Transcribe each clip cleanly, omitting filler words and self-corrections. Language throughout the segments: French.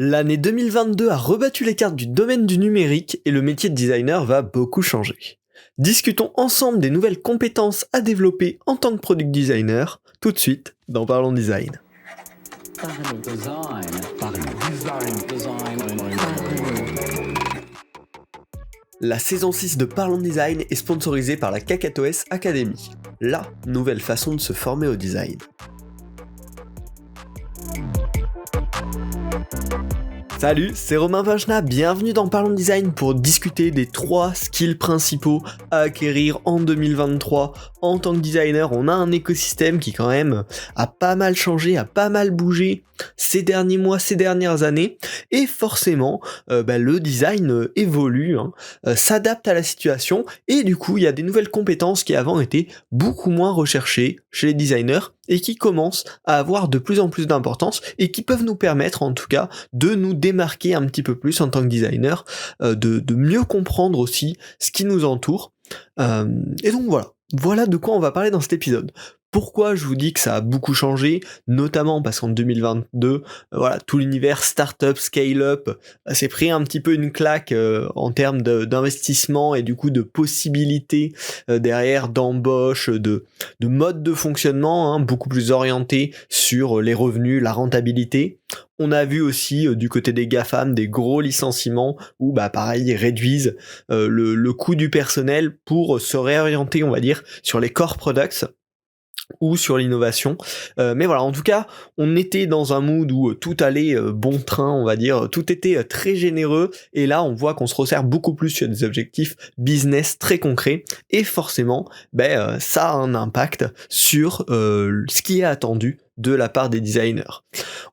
L'année 2022 a rebattu les cartes du domaine du numérique et le métier de designer va beaucoup changer. Discutons ensemble des nouvelles compétences à développer en tant que product designer, tout de suite dans Parlons Design. La saison 6 de Parlons Design est sponsorisée par la Kakatoes Academy, la nouvelle façon de se former au design. Salut, c'est Romain Pinchna, bienvenue dans Parlons Design pour discuter des 3 skills principaux à acquérir en 2023. En tant que designer, on a un écosystème qui quand même a pas mal changé, a pas mal bougé ces derniers mois, ces dernières années, et forcément, le design évolue, s'adapte à la situation, et du coup, il y a des nouvelles compétences qui avant étaient beaucoup moins recherchées chez les designers, et qui commencent à avoir de plus en plus d'importance, et qui peuvent nous permettre, en tout cas, de nous démarquer un petit peu plus en tant que designer, de mieux comprendre aussi ce qui nous entoure. Et donc voilà de quoi on va parler dans cet épisode. Pourquoi je vous dis que ça a beaucoup changé, notamment parce qu'en 2022, tout l'univers startup, scale-up s'est pris un petit peu une claque en termes d'investissement et du coup de possibilités derrière d'embauche, de mode de fonctionnement, beaucoup plus orienté sur les revenus, la rentabilité. On a vu aussi du côté des GAFAM des gros licenciements où pareil ils réduisent le coût du personnel pour se réorienter on va dire sur les core products ou sur l'innovation. Mais voilà, en tout cas, on était dans un mood où tout allait bon train, on va dire, tout était très généreux, et là on voit qu'on se resserre beaucoup plus sur des objectifs business très concrets, et forcément, ça a un impact sur ce qui est attendu de la part des designers.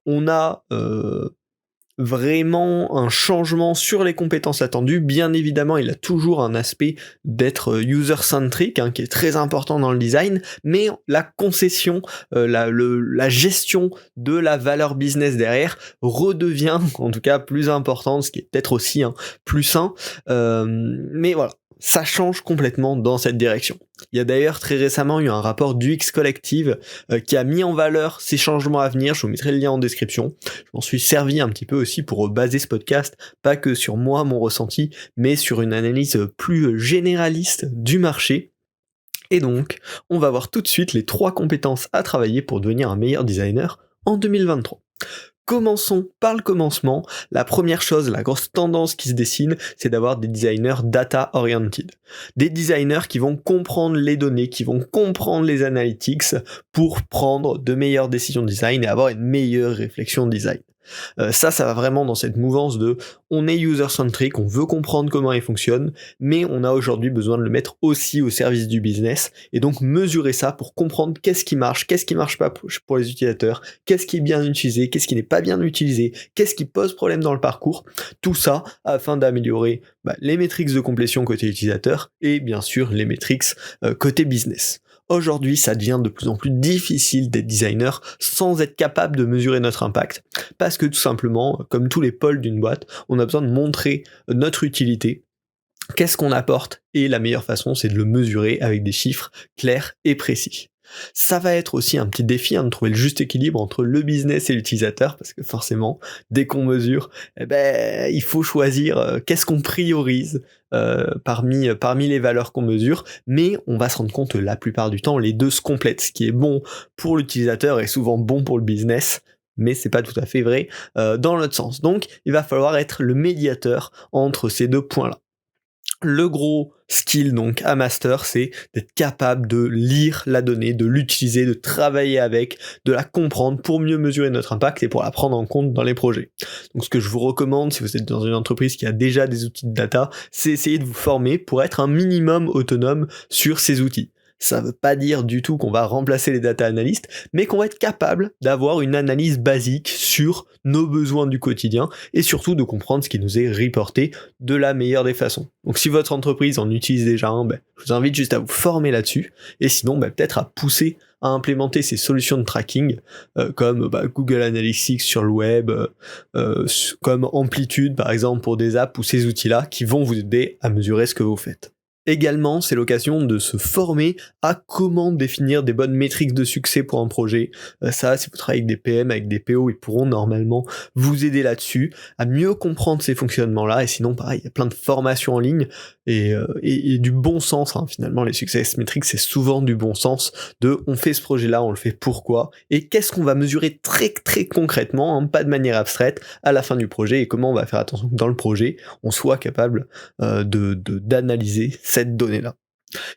On a vraiment un changement sur les compétences attendues. Bien évidemment, il a toujours un aspect d'être user-centric, qui est très important dans le design, mais la concession, la gestion de la valeur business derrière redevient en tout cas plus importante, ce qui est peut-être aussi plus sain, mais voilà. Ça change complètement dans cette direction. Il y a d'ailleurs très récemment eu un rapport d'UX Collective qui a mis en valeur ces changements à venir, je vous mettrai le lien en description. Je m'en suis servi un petit peu aussi pour baser ce podcast, pas que sur moi, mon ressenti, mais sur une analyse plus généraliste du marché. Et donc, on va voir tout de suite les 3 compétences à travailler pour devenir un meilleur designer en 2023. Commençons par le commencement. La première chose, la grosse tendance qui se dessine, c'est d'avoir des designers data-oriented. Des designers qui vont comprendre les données, qui vont comprendre les analytics pour prendre de meilleures décisions de design et avoir une meilleure réflexion de design. Ça va vraiment dans cette mouvance de on est user-centric, on veut comprendre comment il fonctionne, mais on a aujourd'hui besoin de le mettre aussi au service du business, et donc mesurer ça pour comprendre qu'est-ce qui marche pas pour les utilisateurs, qu'est-ce qui est bien utilisé, qu'est-ce qui n'est pas bien utilisé, qu'est-ce qui pose problème dans le parcours, tout ça afin d'améliorer les métriques de complétion côté utilisateur et bien sûr les métriques côté business. Aujourd'hui, ça devient de plus en plus difficile d'être designer sans être capable de mesurer notre impact, parce que tout simplement, comme tous les pôles d'une boîte, on a besoin de montrer notre utilité, qu'est-ce qu'on apporte, et la meilleure façon, c'est de le mesurer avec des chiffres clairs et précis. Ça va être aussi un petit défi de trouver le juste équilibre entre le business et l'utilisateur, parce que forcément, dès qu'on mesure, il faut choisir qu'est-ce qu'on priorise parmi les valeurs qu'on mesure, mais on va se rendre compte la plupart du temps, les deux se complètent. Ce qui est bon pour l'utilisateur est souvent bon pour le business, mais c'est pas tout à fait vrai dans l'autre sens. Donc, il va falloir être le médiateur entre ces deux points-là. Le gros skill donc à master, c'est d'être capable de lire la donnée, de l'utiliser, de travailler avec, de la comprendre pour mieux mesurer notre impact et pour la prendre en compte dans les projets. Donc ce que je vous recommande, si vous êtes dans une entreprise qui a déjà des outils de data, c'est essayer de vous former pour être un minimum autonome sur ces outils. Ça veut pas dire du tout qu'on va remplacer les data analystes, mais qu'on va être capable d'avoir une analyse basique sur nos besoins du quotidien et surtout de comprendre ce qui nous est reporté de la meilleure des façons. Donc si votre entreprise en utilise déjà un, je vous invite juste à vous former là-dessus, et sinon peut-être à pousser à implémenter ces solutions de tracking comme Google Analytics sur le web, comme Amplitude par exemple pour des apps ou ces outils-là qui vont vous aider à mesurer ce que vous faites. Également, c'est l'occasion de se former à comment définir des bonnes métriques de succès pour un projet. Ça, si vous travaillez avec des PM, avec des PO, ils pourront normalement vous aider là-dessus, à mieux comprendre ces fonctionnements-là. Et sinon, pareil, il y a plein de formations en ligne et du bon sens. Finalement, les success metrics, c'est souvent du bon sens de on fait ce projet-là, on le fait pourquoi, et qu'est-ce qu'on va mesurer très très concrètement, pas de manière abstraite, à la fin du projet, et comment on va faire attention que dans le projet, on soit capable d'analyser cette donnée-là.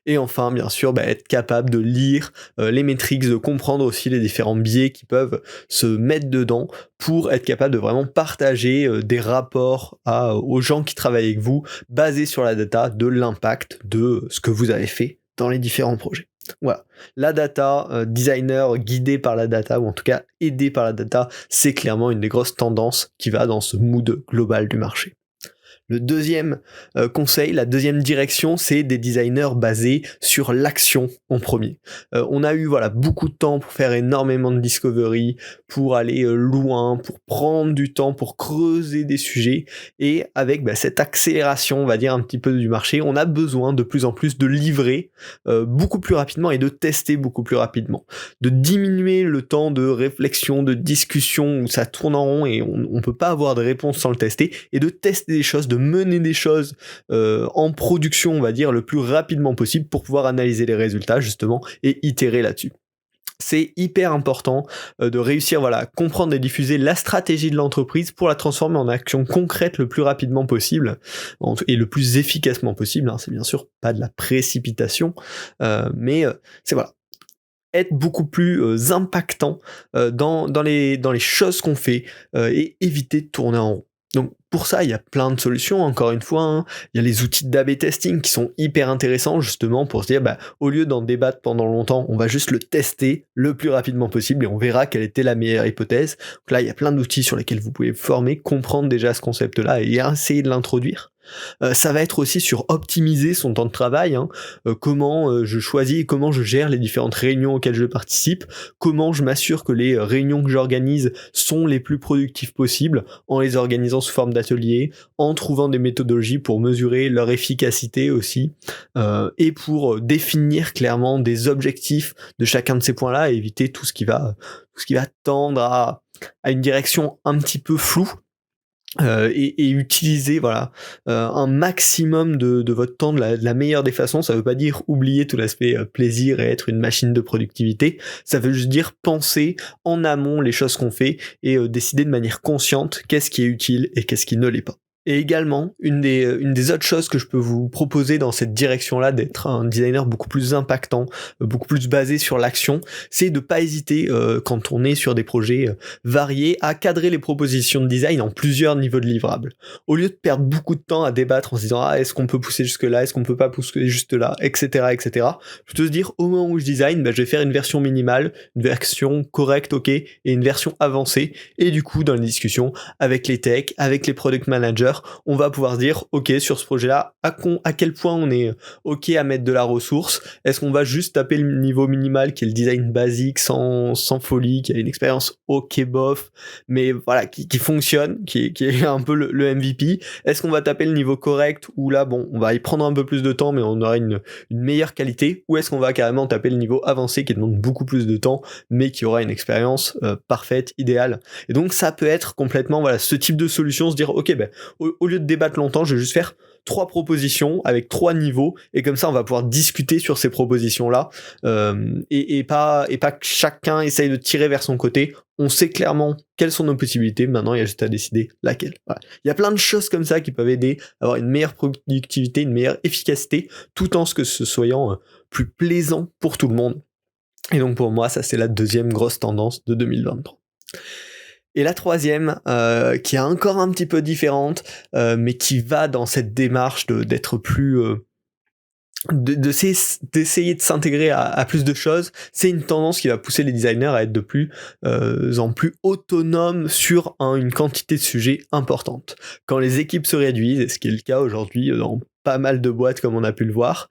Et enfin, bien sûr, être capable de lire les métriques, de comprendre aussi les différents biais qui peuvent se mettre dedans pour être capable de vraiment partager des rapports aux gens qui travaillent avec vous, basés sur la data, de l'impact de ce que vous avez fait dans les différents projets. Voilà, la data, designer guidé par la data, ou en tout cas aidé par la data, c'est clairement une des grosses tendances qui va dans ce mood global du marché. Le deuxième conseil, la deuxième direction, c'est des designers basés sur l'action en premier. On a eu beaucoup de temps pour faire énormément de discovery, pour aller loin, pour prendre du temps, pour creuser des sujets, et avec cette accélération, on va dire, un petit peu du marché, on a besoin de plus en plus de livrer beaucoup plus rapidement et de tester beaucoup plus rapidement, de diminuer le temps de réflexion, de discussion où ça tourne en rond et on peut pas avoir de réponse sans le tester, et de tester des choses, de mener des choses en production, on va dire, le plus rapidement possible pour pouvoir analyser les résultats justement et itérer là-dessus. C'est hyper important de réussir à comprendre et diffuser la stratégie de l'entreprise pour la transformer en action concrète le plus rapidement possible et le plus efficacement possible. C'est bien sûr pas de la précipitation, mais c'est être beaucoup plus impactant dans les choses qu'on fait et éviter de tourner en rond. Donc pour ça, il y a plein de solutions, encore une fois, il y a les outils d'A/B testing qui sont hyper intéressants justement pour se dire, au lieu d'en débattre pendant longtemps, on va juste le tester le plus rapidement possible et on verra quelle était la meilleure hypothèse. Donc là, il y a plein d'outils sur lesquels vous pouvez vous former, comprendre déjà ce concept-là et essayer de l'introduire. Ça va être aussi sur optimiser son temps de travail, comment je choisis et comment je gère les différentes réunions auxquelles je participe, comment je m'assure que les réunions que j'organise sont les plus productives possibles, en les organisant sous forme d'ateliers, en trouvant des méthodologies pour mesurer leur efficacité aussi, et pour définir clairement des objectifs de chacun de ces points-là et éviter tout ce qui va tendre à une direction un petit peu floue. Et utiliser un maximum de votre temps de la meilleure des façons. Ça veut pas dire oublier tout l'aspect plaisir et être une machine de productivité, ça veut juste dire penser en amont les choses qu'on fait et décider de manière consciente qu'est-ce qui est utile et qu'est-ce qui ne l'est pas. Et également, une des autres choses que je peux vous proposer dans cette direction-là, d'être un designer beaucoup plus impactant, beaucoup plus basé sur l'action, c'est de pas hésiter, quand on est sur des projets variés, à cadrer les propositions de design en plusieurs niveaux de livrables. Au lieu de perdre beaucoup de temps à débattre en se disant « est-ce qu'on peut pousser jusque là, est-ce qu'on peut pas pousser juste là, etc. etc. » Plutôt se dire, au moment où je design, je vais faire une version minimale, une version correcte, ok, et une version avancée, et du coup, dans les discussions avec les techs, avec les product managers, on va pouvoir se dire, ok, sur ce projet-là, à quel point on est ok à mettre de la ressource, est-ce qu'on va juste taper le niveau minimal qui est le design basique, sans folie, qui a une expérience ok bof, mais qui fonctionne, qui est un peu le MVP, est-ce qu'on va taper le niveau correct, où là, on va y prendre un peu plus de temps, mais on aura une meilleure qualité, ou est-ce qu'on va carrément taper le niveau avancé qui demande beaucoup plus de temps, mais qui aura une expérience parfaite, idéale. Et donc ça peut être complètement ce type de solution, se dire, ok, au lieu de débattre longtemps, je vais juste faire 3 propositions avec 3 niveaux, et comme ça on va pouvoir discuter sur ces propositions-là, et pas que chacun essaye de tirer vers son côté. On sait clairement quelles sont nos possibilités, maintenant il y a juste à décider laquelle. Il y a plein de choses comme ça qui peuvent aider à avoir une meilleure productivité, une meilleure efficacité, tout en ce soyant plus plaisant pour tout le monde. Et donc pour moi, ça c'est la deuxième grosse tendance de 2023. Et la troisième, qui est encore un petit peu différente, mais qui va dans cette démarche d'être plus... d'essayer de s'intégrer à plus de choses, c'est une tendance qui va pousser les designers à être de plus en plus autonomes sur une quantité de sujets importante. Quand les équipes se réduisent, et ce qui est le cas aujourd'hui dans pas mal de boîtes comme on a pu le voir,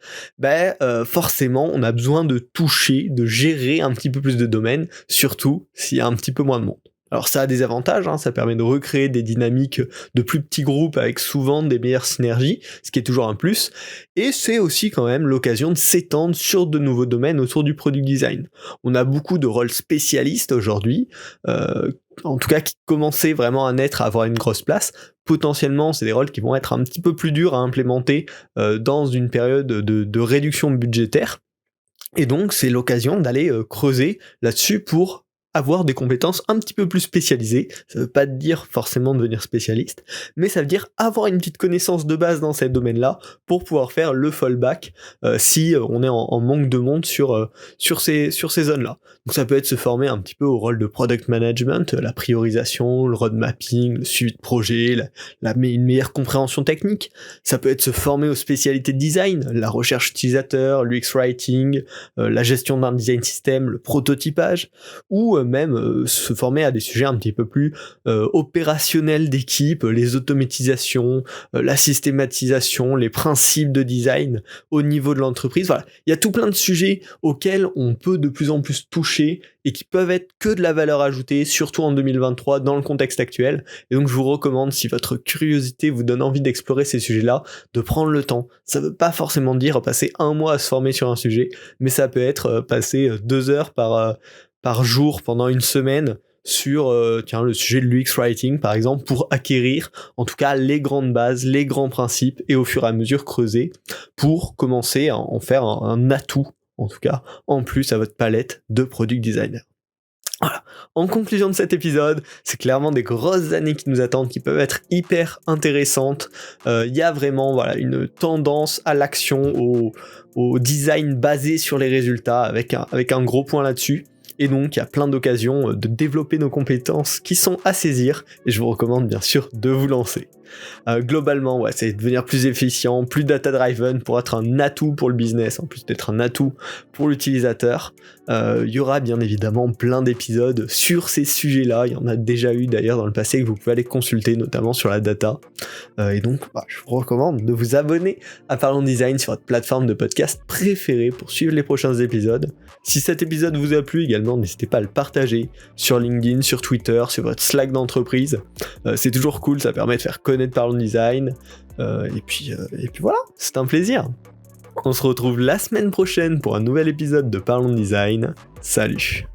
forcément on a besoin de toucher, de gérer un petit peu plus de domaines, surtout s'il y a un petit peu moins de monde. Alors ça a des avantages, ça permet de recréer des dynamiques de plus petits groupes avec souvent des meilleures synergies, ce qui est toujours un plus, et c'est aussi quand même l'occasion de s'étendre sur de nouveaux domaines autour du product design. On a beaucoup de rôles spécialistes aujourd'hui, en tout cas qui commençaient vraiment à naître, à avoir une grosse place. Potentiellement, c'est des rôles qui vont être un petit peu plus durs à implémenter dans une période de réduction budgétaire, et donc c'est l'occasion d'aller creuser là-dessus pour avoir des compétences un petit peu plus spécialisées. Ça veut pas dire forcément devenir spécialiste, mais ça veut dire avoir une petite connaissance de base dans ces domaines-là pour pouvoir faire le fallback si on est en manque de monde sur ces zones-là. Donc ça peut être se former un petit peu au rôle de product management, la priorisation, le road mapping, le suivi de projet, une meilleure compréhension technique. Ça peut être se former aux spécialités de design, la recherche utilisateur, l'UX writing, la gestion d'un design system, le prototypage, ou même se former à des sujets un petit peu plus opérationnels d'équipe, les automatisations, la systématisation, les principes de design au niveau de l'entreprise. Voilà, il y a tout plein de sujets auxquels on peut de plus en plus toucher et qui peuvent être que de la valeur ajoutée, surtout en 2023 dans le contexte actuel. Et donc je vous recommande, si votre curiosité vous donne envie d'explorer ces sujets-là, de prendre le temps. Ça veut pas forcément dire passer un mois à se former sur un sujet, mais ça peut être passer 2 heures par jour pendant une semaine sur le sujet de l'UX writing par exemple, pour acquérir en tout cas les grandes bases, les grands principes, et au fur et à mesure creuser pour commencer à en faire un atout, en tout cas en plus à votre palette de product designer. Voilà. En conclusion de cet épisode, c'est clairement des grosses années qui nous attendent, qui peuvent être hyper intéressantes. Il y a vraiment une tendance à l'action, au design basé sur les résultats, avec un gros point là-dessus. Et donc il y a plein d'occasions de développer nos compétences qui sont à saisir, et je vous recommande bien sûr de vous lancer. Globalement, c'est devenir plus efficient, plus data-driven pour être un atout pour le business, en plus d'être un atout pour l'utilisateur. Il y aura bien évidemment plein d'épisodes sur ces sujets-là, il y en a déjà eu d'ailleurs dans le passé que vous pouvez aller consulter, notamment sur la data. Et donc, je vous recommande de vous abonner à Parlons Design sur votre plateforme de podcast préférée pour suivre les prochains épisodes. Si cet épisode vous a plu également, n'hésitez pas à le partager sur LinkedIn, sur Twitter, sur votre Slack d'entreprise. C'est toujours cool, ça permet de faire connaître Parlons Design. Et puis voilà, c'est un plaisir. On se retrouve la semaine prochaine pour un nouvel épisode de Parlons Design. Salut.